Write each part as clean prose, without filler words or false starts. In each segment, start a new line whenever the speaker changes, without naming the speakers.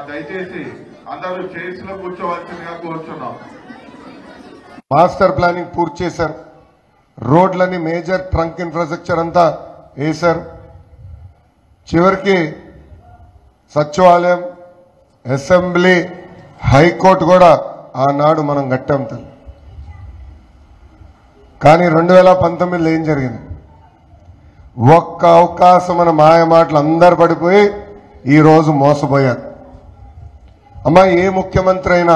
దయచేసి అందరూ చైర్స్ లో కూర్చోవలసిందిగా కోరుచున్నాం.
మాస్టర్ ప్లానింగ్ పూర్తి చేశారు. రోడ్లని మేజర్ ట్రంక్ ఇన్ఫ్రాస్ట్రక్చర్ అంతా వేశారు. చివరికి సచివాలయం, అసెంబ్లీ, హైకోర్టు కూడా ఆనాడు మనం కట్టాం తల్లి. కానీ 2019లో ఏం జరిగింది? ఒక్క అవకాశం మన మాయ మాటలు అందరు పడిపోయి ఈరోజు మోసపోయారు. అమ్మా, ఏ ముఖ్యమంత్రి అయినా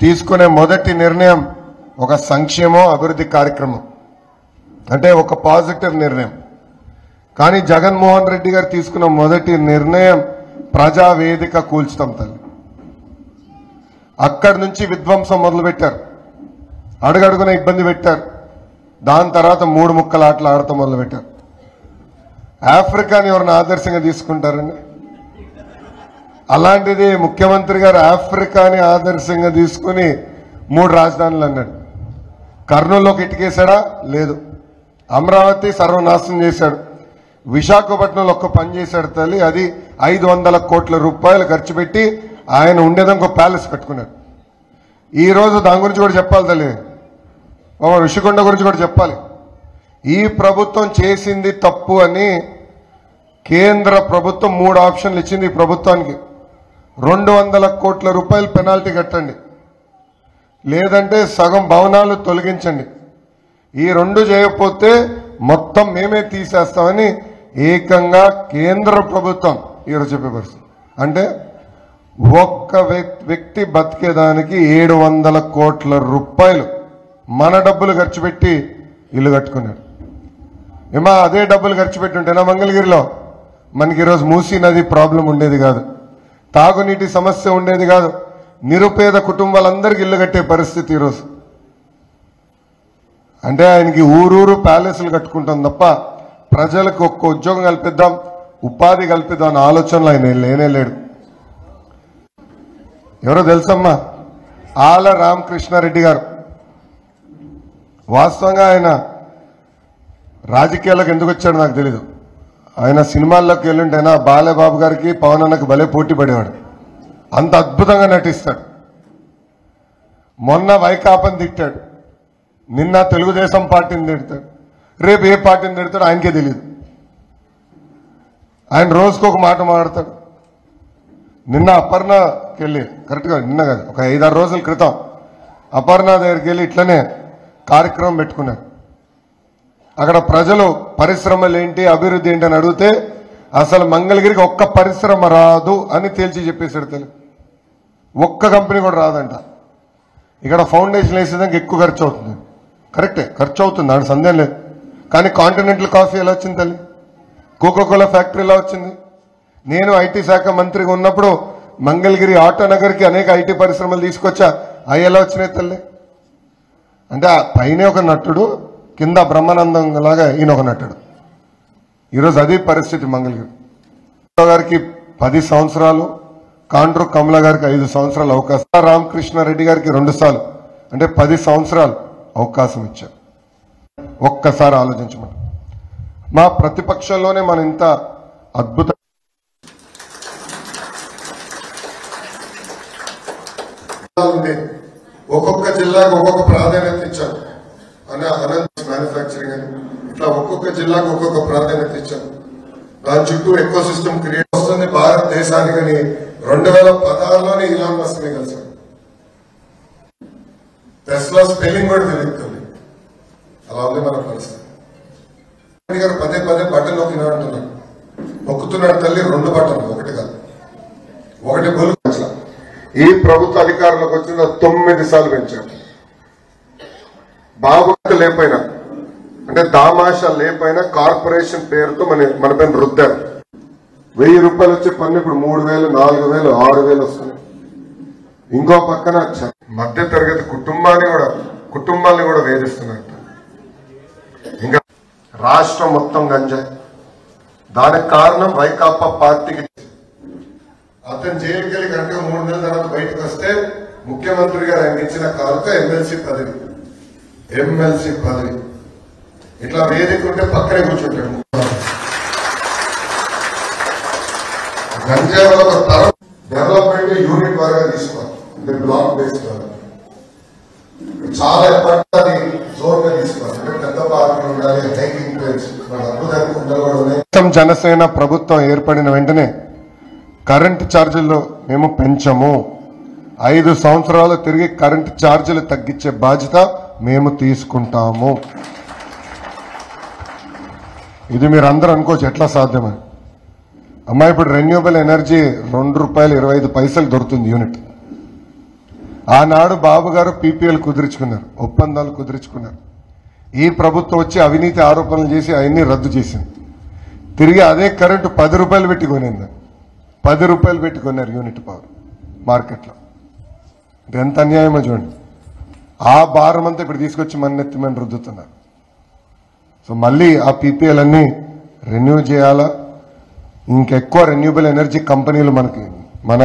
తీసుకునే మొదటి నిర్ణయం ఒక సంక్షేమం అభివృద్ధి కార్యక్రమం, అంటే ఒక పాజిటివ్ నిర్ణయం. కానీ జగన్మోహన్ రెడ్డి గారు తీసుకున్న మొదటి నిర్ణయం ప్రజావేదిక కూల్చుతాం తల్లి. అక్కడి నుంచి విధ్వంసం మొదలుపెట్టారు, అడుగడుగున ఇబ్బంది పెట్టారు. దాని తర్వాత 3 ముక్కల ఆటలు ఆడటం మొదలుపెట్టారు. ఆఫ్రికాని ఎవరిని ఆదర్శంగా తీసుకుంటారండి? అలాంటిది ముఖ్యమంత్రి గారు ఆఫ్రికాని ఆదర్శంగా తీసుకుని 3 రాజధానులు అన్నాడు. కర్నూలులోకి ఇటుకేశాడా? లేదు. అమరావతి సర్వనాశనం చేశాడు. విశాఖపట్నంలో ఒక్క పని చేశాడు తల్లి, అది 500 కోట్ల రూపాయలు ఖర్చు పెట్టి ఆయన ఉండేదానికి ఒక ప్యాలెస్ కట్టుకున్నాడు. ఈ రోజు దాని గురించి కూడా చెప్పాలి తల్లి, ఋషికొండ గురించి కూడా చెప్పాలి. ఈ ప్రభుత్వం చేసింది తప్పు అని కేంద్ర ప్రభుత్వం 3 ఆప్షన్లు ఇచ్చింది. ఈ ప్రభుత్వానికి 200 కోట్ల రూపాయలు పెనాల్టీ కట్టండి, లేదంటే సగం భవనాలు తొలగించండి. ఈ 2 చేయకపోతే మొత్తం మేమే తీసేస్తామని ఏకంగా కేంద్ర ప్రభుత్వం ఈరోజు చెప్పే పరిస్థితి. అంటే ఒక్క వ్యక్తి బతికేదానికి 700 కోట్ల రూపాయలు మన డబ్బులు ఖర్చు పెట్టి ఇల్లు కట్టుకున్నాడు. ఏమా అదే డబ్బులు ఖర్చు పెట్టి ఉంటేనా మంగళగిరిలో మనకి ఈరోజు మూసీ నది ప్రాబ్లం ఉండేది కాదు, తాగునీటి సమస్య ఉండేది కాదు, నిరుపేద కుటుంబాలందరికీ ఇల్లు కట్టే పరిస్థితి ఈరోజు. అంటే ఆయనకి ఊరూరు ప్యాలెస్లు కట్టుకుంటాం తప్ప ప్రజలకు ఒక్క ఉద్యోగం కల్పిద్దాం, ఉపాధి కల్పిద్దాం అన్న ఆలోచనలు ఆయన లేనే లేడు. ఎవరో తెలుసమ్మా, ఆల రామకృష్ణారెడ్డి గారు. వాస్తవంగా ఆయన రాజకీయాలకు ఎందుకు వచ్చాడు నాకు తెలీదు. ఆయన సినిమాల్లోకి వెళ్ళుంటేనా బాలబాబు గారికి పవన్ అన్నకి భలే పోటీ పడేవాడు, అంత అద్భుతంగా నటిస్తాడు. మొన్న వైకాపాని తిట్టాడు, నిన్న తెలుగుదేశం పార్టీని తిడతాడు, రేపు ఏ పార్టీని తిడతాడు ఆయనకే తెలియదు. ఆయన రోజుకు ఒక మాట మాట్లాడతాడు. నిన్న అపర్ణకి వెళ్ళి, కరెక్ట్గా నిన్న కాదు ఒక 5-6 రోజుల క్రితం అపర్ణ దగ్గరికి వెళ్ళి ఇట్లనే కార్యక్రమం పెట్టుకున్నారు. అక్కడ ప్రజలు పరిశ్రమలు ఏంటి, అభివృద్ధి ఏంటి అని అడిగితే అసలు మంగళగిరికి ఒక్క పరిశ్రమ రాదు అని తేల్చి చెప్పేశాడు. తెలుగు ఒక్క కంపెనీ కూడా రాదంట. ఇక్కడ ఫౌండేషన్ వేసేదానికి ఎక్కువ ఖర్చు అవుతుంది. కరెక్టే, ఖర్చు అవుతుంది, దాని సందేహం లేదు. కానీ కాంటినెంటల్ కాఫీ ఎలా వచ్చింది తల్లి? కోకోకోలా ఫ్యాక్టరీ ఎలా వచ్చింది? నేను ఐటీ శాఖ మంత్రిగా ఉన్నప్పుడు మంగళగిరి ఆటో నగర్కి అనేక ఐటీ పరిశ్రమలు తీసుకొచ్చా, అవి ఎలా వచ్చినాయి తల్లి? అంటే పైన ఒక నటుడు, కింద బ్రహ్మానందం లాగా ఈయన ఒక నటుడు. ఈరోజు అది పరిస్థితి. మంగళగిరి గారికి 10 సంవత్సరాలు, కాండ్రు కమల గారికి 5 సంవత్సరాలు అవకాశం, రామకృష్ణారెడ్డి గారికి 2 సార్లు, అంటే 10 సంవత్సరాలు అవకాశం ఇచ్చారు. ఒక్కసారి ఆలోచించమంట. మా ప్రతిపక్షంలోనే మనం ఇంత అద్భుత ఒక్కొక్క జిల్లాకు ఒక్కొక్క ప్రాధాన్యత ఇచ్చాం అని అనంత మ్యానుఫ్యాక్చరింగ్ అని ఇట్లా ఒక్కొక్క జిల్లాకు ఒక్కొక్క ప్రాధాన్యత ఇచ్చాం. దాని చుట్టూ ఎకో సిస్టమ్ క్రియేట్ వస్తుంది భారతదేశానికి. 2016లోనే ఇలాన్ మస్క్ ని కలిసాడు. టెస్లా స్పెల్లింగ్ కూడా తెలుస్తుంది. అలా ఉంది మన పరిస్థితి. గారు పదే బటన్ నొక్కినా అంటున్నాడు, నొక్కుతున్నాడు తల్లి. 2 బటన్లు, ఒకటి కాదు, ఒకటి బొలు. ఈ ప్రభుత్వ అధికారంలోకి వచ్చిన 9 సార్లు పెంచాడు. బాబు లేపైనా, అంటే దామాషా లేపైనా కార్పొరేషన్ పేరుతో మన పైన రుద్దారు. 1000 రూపాయలు వచ్చే పన్ను ఇప్పుడు 3000, 4000, 6000 వస్తున్నాయి. ఇంకో పక్కన మధ్య తరగతి కుటుంబాన్ని కూడా వేధిస్తున్నట్టు. ఇంకా రాష్ట్రం మొత్తం గంజాయి. దానికి కారణం వైకాపా పార్టీకి. అతను జైలుకి వెళ్ళి కరెక్ట్గా 3 నెలల తర్వాత బయటకు వస్తే ముఖ్యమంత్రి గారు ఆయనకి ఇచ్చిన కానుక ఎమ్మెల్సీ పదవి. ఇట్లా వేదిక ఉంటే పక్కనే కూర్చుంటాడు. గంజాయి వల్ల ఒక తరం డెవలప్మెంట్ యూనిట్ వరకు తీసుకోవాలి, అంటే బ్లాక్ బేస్డ్ చాలా ఎప్పటి జోన్గా తీసుకోవాలి, అంటే పెద్ద పార్కులు ఉండాలి, హైకింగ్ ట్రైల్స్ ఉండకూడదు. జనసేన ప్రభుత్వం ఏర్పడిన వెంటనే కరెంటు ఛార్జీల్లో మేము పెంచము. 5 సంవత్సరాలు తిరిగి కరెంటు ఛార్జీలు తగ్గించే బాధ్యత మేము తీసుకుంటాము. ఇది మీరు అందరూ అనుకోవచ్చు ఎట్లా సాధ్యమని. అమ్మా ఇప్పుడు రెన్యూబుల్ ఎనర్జీ ₹2.25 దొరుకుతుంది యూనిట్. ఆనాడు బాబు గారు పీపీఎల్ కుదుర్చుకున్నారు, ఒప్పందాలు కుదుర్చుకున్నారు. ఈ ప్రభుత్వం వచ్చి అవినీతి ఆరోపణలు చేసి అవన్నీ రద్దు చేసింది. తిరిగి అదే కరెంటు ₹10 పెట్టి కొనింది. ₹10 పెట్టి కొన్నారు యూనిట్ పవర్ మార్కెట్లో. అంటే ఎంత అన్యాయమో చూడండి. ఆ భారం అంతా ఇప్పుడు తీసుకొచ్చి మన నెత్తిమని రుద్దుతున్నారు. సో మళ్ళీ ఆ పీపీఎల్ అన్ని రెన్యూ చేయాలా, ఇంకెక్కువ రెన్యూబుల్ ఎనర్జీ కంపెనీలు మన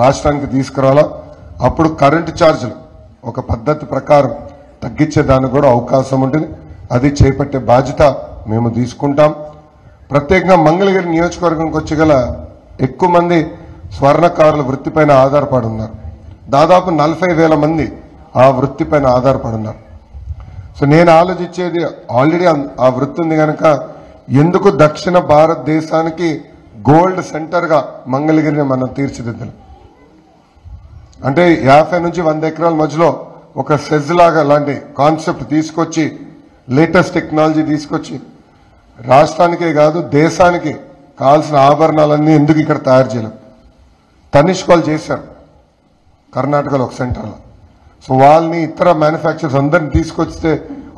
రాష్ట్రానికి తీసుకురావాలా. అప్పుడు కరెంటు ఛార్జీలు ఒక పద్ధతి ప్రకారం తగ్గించేదానికి కూడా అవకాశం ఉంటుంది. అది చేపట్టే బాధ్యత మేము తీసుకుంటాం. ప్రత్యేకంగా మంగళగిరి నియోజకవర్గంకి వచ్చి గల ఎక్కువ మంది స్వర్ణకారుల వృత్తిపైన ఆధారపడి ఉన్నారు. దాదాపు 40,000 మంది ఆ వృత్తిపైన ఆధారపడి ఉన్నారు. సో నేను ఆలోచించేది ఆల్రెడీ ఆ వృత్తి ఉంది కనుక ఎందుకు దక్షిణ భారతదేశానికి గోల్డ్ సెంటర్గా మంగళగిరిని మనం తీర్చిదిద్దాం. అంటే 50 నుంచి 100 ఎకరాల మధ్యలో ఒక సెజ్ లాగా లాంటి కాన్సెప్ట్ తీసుకొచ్చి లేటెస్ట్ టెక్నాలజీ తీసుకొచ్చి రాష్ట్రానికే కాదు దేశానికి కావాల్సిన ఆభరణాలన్నీ ఎందుకు ఇక్కడ తయారు చేయలేం. తనిష్క్ వాళ్ళు చేశారు కర్ణాటకలో ఒక సెంటర్లో. సో వాళ్ళని ఇతర మ్యానుఫ్యాక్చర్స్ అందరిని తీసుకొస్తే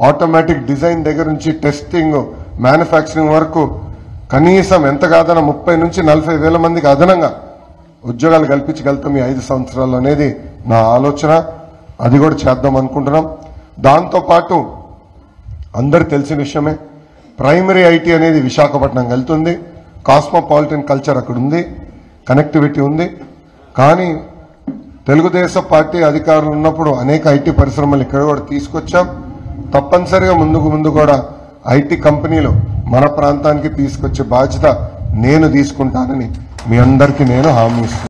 ఆటోమేటిక్ డిజైన్ దగ్గర నుంచి టెస్టింగ్ మ్యానుఫ్యాక్చరింగ్ వరకు కనీసం ఎంత కాదన్నా 30 నుంచి 40,000 మందికి అదనంగా ఉద్యోగాలు కల్పించగలుగుతాం ఈ 5 సంవత్సరాలు అనేది నా ఆలోచన. అది కూడా చేద్దాం అనుకుంటున్నాం. దాంతోపాటు అందరు తెలిసిన విషయమే ప్రైమరీ ఐటీ అనేది విశాఖపట్నం వెళ్తుంది. కాస్మోపాలిటన్ కల్చర్ అక్కడ ఉంది, కనెక్టివిటీ ఉంది. కానీ తెలుగుదేశం పార్టీ అధికారులు ఉన్నప్పుడు అనేక ఐటీ పరిశ్రమలు ఇక్కడ కూడా తీసుకొచ్చాం. తప్పనిసరిగా ముందు కూడా ఐటీ కంపెనీలు మన ప్రాంతానికి తీసుకొచ్చే బాధ్యత నేను తీసుకుంటానని మీ అందరికీ నేను హామీ ఇస్తున్నాను.